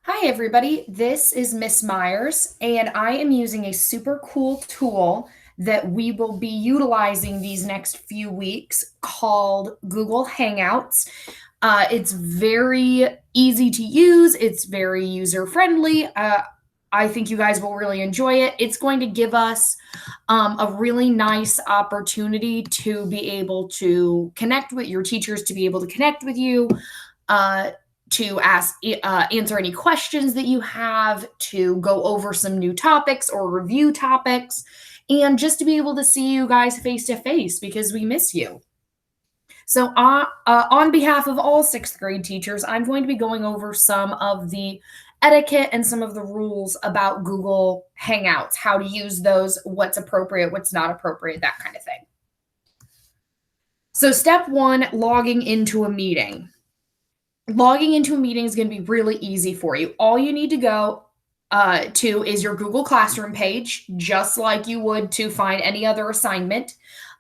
Hi, everybody. This is Miss Myers, and I am using a super cool tool that we will be utilizing these next few weeks called Google Hangouts. It's very easy to use, it's very user friendly. I think you guys will really enjoy it. It's going to give us a really nice opportunity to be able to connect with your teachers, to be able to connect with you, uh, to answer any questions that you have, to go over some new topics or review topics, and just to be able to see you guys face to face because we miss you. So, on behalf of all sixth grade teachers, I'm going to be going over some of the etiquette and some of the rules about Google Hangouts, how to use those, what's appropriate, what's not appropriate, that kind of thing. So, step one, logging into a meeting. Logging into a meeting is going to be really easy for you. All you need to go to is your Google Classroom page, just like you would to find any other assignment.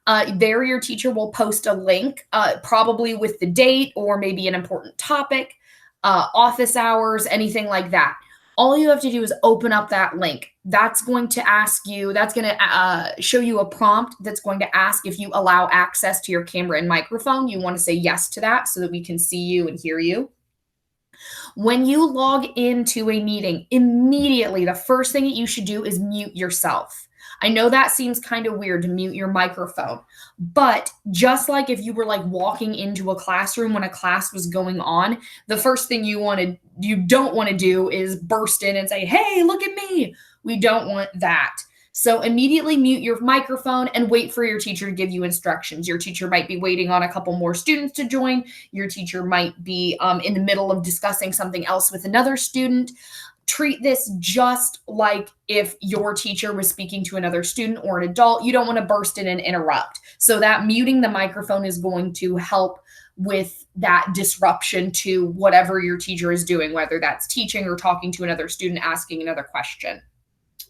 There, your teacher will post a link, probably with the date or maybe an important topic, office hours, anything like that. All you have to do is open up that link. That's going to show you a prompt that's going to ask if you allow access to your camera and microphone. You want to say yes to that so that we can see you and hear you. When you log into a meeting, immediately the first thing that you should do is mute yourself. I know that seems kind of weird to mute your microphone, but just like if you were like walking into a classroom when a class was going on, the first thing you don't want to do is burst in and say, "Hey, look at me." We don't want that. So immediately mute your microphone and wait for your teacher to give you instructions. Your teacher might be waiting on a couple more students to join. Your teacher might be in the middle of discussing something else with another student. Treat this just like if your teacher was speaking to another student or an adult. You don't want to burst in and interrupt. So that muting the microphone is going to help with that disruption to whatever your teacher is doing, whether that's teaching or talking to another student, asking another question.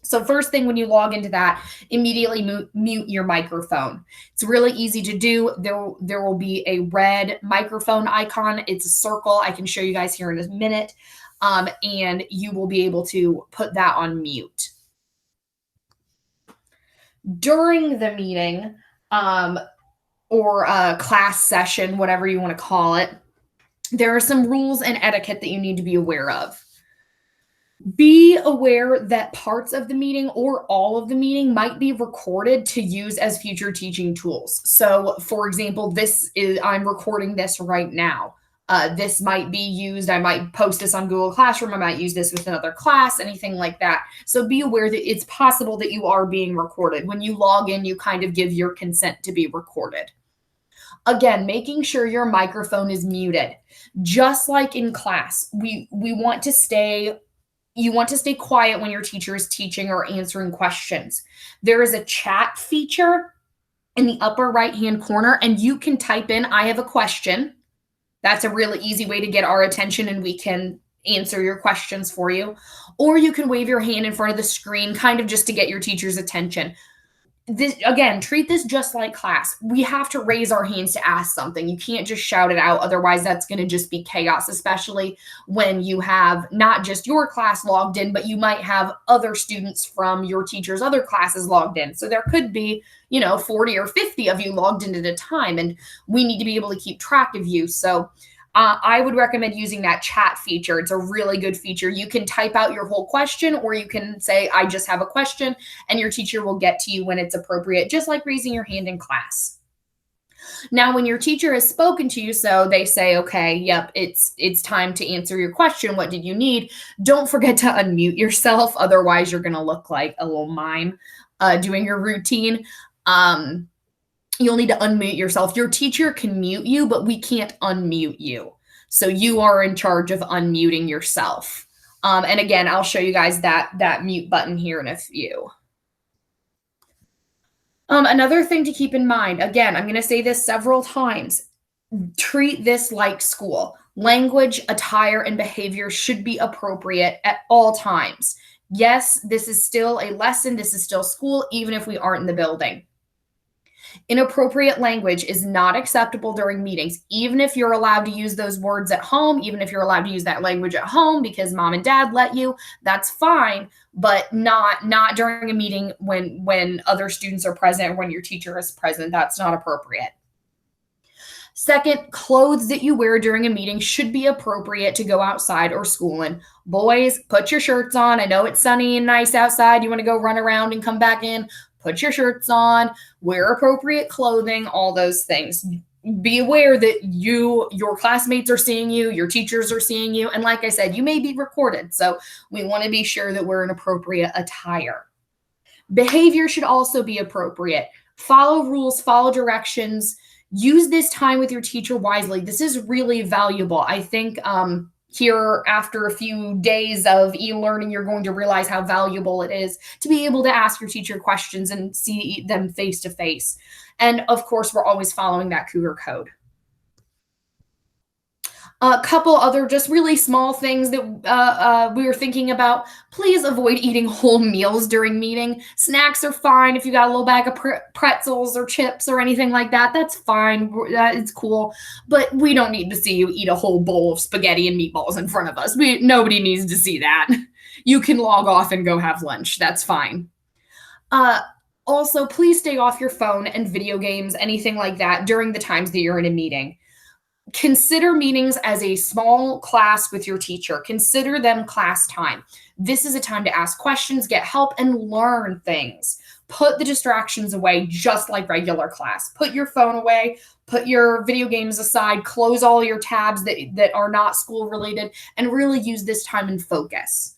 So first thing when you log into that, immediately mute your microphone. It's really easy to do. There will be a red microphone icon. It's a circle. I can show you guys here in a minute. And you will be able to put that on mute. During the meeting or a class session, whatever you want to call it, there are some rules and etiquette that you need to be aware of. Be aware that parts of the meeting or all of the meeting might be recorded to use as future teaching tools. So, for example, I'm recording this right now. This might be used. I might post this on Google Classroom. I might use this with another class, anything like that. So be aware that it's possible that you are being recorded. When you log in, you kind of give your consent to be recorded. Again, making sure your microphone is muted. Just like in class, we want to stay you want to stay quiet when your teacher is teaching or answering questions. There is a chat feature in the upper right-hand corner, and you can type in, "I have a question." That's a really easy way to get our attention, and we can answer your questions for you. Or you can wave your hand in front of the screen, kind of just to get your teacher's attention. Again, treat this just like class. We have to raise our hands to ask something. You can't just shout it out. Otherwise, that's going to just be chaos, especially when you have not just your class logged in, but you might have other students from your teacher's other classes logged in. So there could be, 40 or 50 of you logged in at a time, and we need to be able to keep track of you. So I would recommend using that chat feature. It's a really good feature. You can type out your whole question, or you can say, "I just have a question," and your teacher will get to you when it's appropriate, just like raising your hand in class. Now, when your teacher has spoken to you, so they say, "Okay, yep, it's time to answer your question. What did you need?" Don't forget to unmute yourself. Otherwise, you're going to look like a little mime doing your routine. You'll need to unmute yourself. Your teacher can mute you, but we can't unmute you. So you are in charge of unmuting yourself. And again, I'll show you guys that mute button here in a few. Another thing to keep in mind, again, I'm going to say this several times. Treat this like school. Language, attire, and behavior should be appropriate at all times. Yes, this is still a lesson. This is still school, even if we aren't in the building. Inappropriate language is not acceptable during meetings, even if you're allowed to use those words at home, even if you're allowed to use that language at home because mom and dad let you, that's fine, but not during a meeting when other students are present or when your teacher is present. That's not appropriate. Second, clothes that you wear during a meeting should be appropriate to go outside or school in. Boys, put your shirts on. I know it's sunny and nice outside. You want to go run around and come back in. Put your shirts on, wear appropriate clothing, all those things. Be aware that your classmates are seeing you, your teachers are seeing you. And like I said, you may be recorded. So we want to be sure that we're in appropriate attire. Behavior should also be appropriate. Follow rules, follow directions. Use this time with your teacher wisely. This is really valuable. I think here, after a few days of e-learning, you're going to realize how valuable it is to be able to ask your teacher questions and see them face to face. And of course, we're always following that Cougar code. A couple other just really small things that we were thinking about. Please avoid eating whole meals during meeting. Snacks are fine if you got a little bag of pretzels or chips or anything like that. That's fine. It's cool. But we don't need to see you eat a whole bowl of spaghetti and meatballs in front of us. Nobody needs to see that. You can log off and go have lunch. That's fine. Also, please stay off your phone and video games, anything like that, during the times that you're in a meeting. Consider meetings as a small class with your teacher. Consider them class time. This is a time to ask questions, get help, and learn things. Put the distractions away just like regular class. Put your phone away, put your video games aside, close all your tabs that are not school related, and really use this time and focus.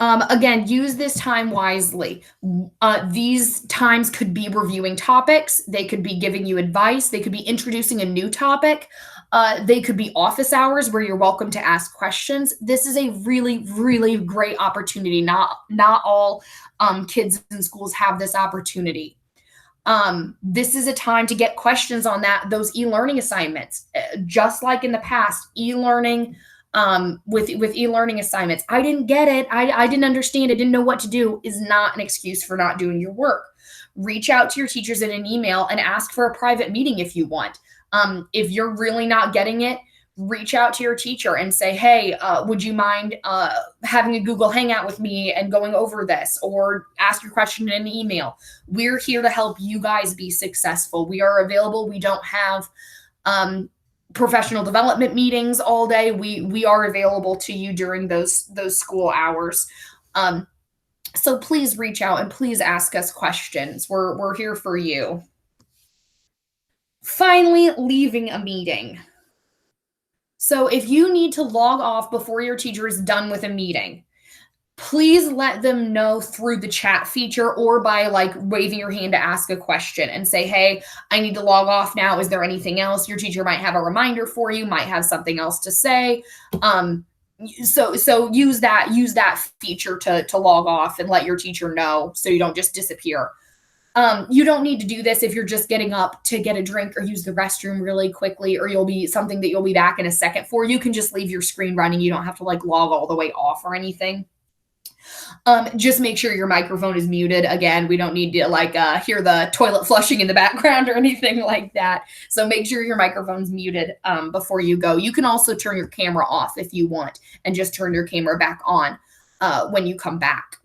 Again, use this time wisely. These times could be reviewing topics. They could be giving you advice. They could be introducing a new topic. They could be office hours where you're welcome to ask questions. This is a really, really great opportunity. Not all kids in schools have this opportunity. This is a time to get questions on those e-learning assignments. Just like in the past, e-learning with e-learning assignments. I didn't get it. I didn't understand. I didn't know what to do is not an excuse for not doing your work. Reach out to your teachers in an email and ask for a private meeting if you want. If you're really not getting it, reach out to your teacher and say, hey, would you mind having a Google Hangout with me and going over this, or ask your question in an email. We're here to help you guys be successful. We are available. We don't have professional development meetings all day. We are available to you during those school hours. So please reach out and please ask us questions. We're here for you. Finally, leaving a meeting. So if you need to log off before your teacher is done with a meeting, please let them know through the chat feature or by like waving your hand to ask a question and say, hey, I need to log off now. Is there anything else? Your teacher might have a reminder for you, might have something else to say. So use that feature to log off and let your teacher know so you don't just disappear. You don't need to do this if you're just getting up to get a drink or use the restroom really quickly, or you'll be back in a second for. You can just leave your screen running. You don't have to like log all the way off or anything. Just make sure your microphone is muted. Again, we don't need to like hear the toilet flushing in the background or anything like that. So make sure your microphone's muted before you go. You can also turn your camera off if you want and just turn your camera back on when you come back.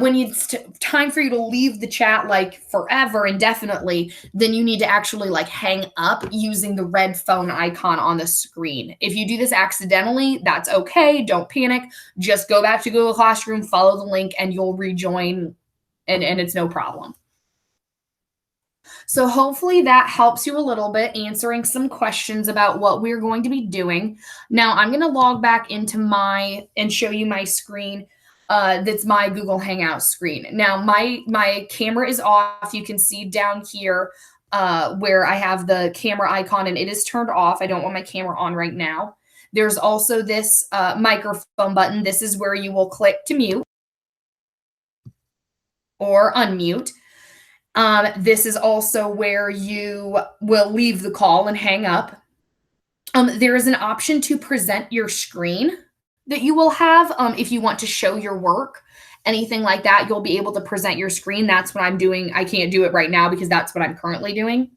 When it's time for you to leave the chat like forever, indefinitely, then you need to actually like hang up using the red phone icon on the screen. If you do this accidentally, that's okay. Don't panic. Just go back to Google Classroom, follow the link, and you'll rejoin, and it's no problem. So hopefully that helps you a little bit, answering some questions about what we're going to be doing. Now I'm going to log back into and show you my screen. That's my Google Hangout screen. Now my camera is off. You can see down here where I have the camera icon and it is turned off. I don't want my camera on right now. There's also this microphone button. This is where you will click to mute or unmute. This is also where you will leave the call and hang up. There is an option to present your screen that you will have if you want to show your work. anything like that, you'll be able to present your screen. That's what I'm doing. I can't do it right now because that's what I'm currently doing.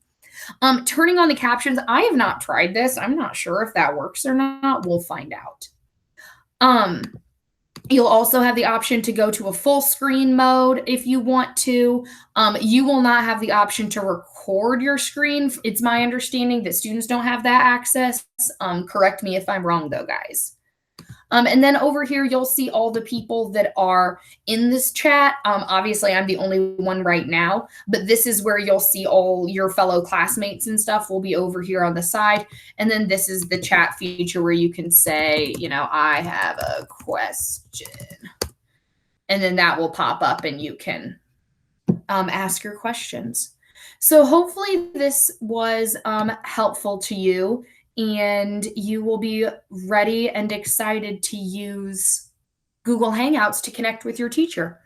Turning on the captions, I have not tried this. I'm not sure if that works or not. We'll find out. You'll also have the option to go to a full screen mode if you want to. You will not have the option to record your screen. It's my understanding that students don't have that access. Correct me if I'm wrong, though, guys. And then over here, you'll see all the people that are in this chat. Obviously, I'm the only one right now, but this is where you'll see all your fellow classmates and stuff will be over here on the side. And then this is the chat feature where you can say, I have a question. And then that will pop up and you can ask your questions. So hopefully this was helpful to you, and you will be ready and excited to use Google Hangouts to connect with your teacher.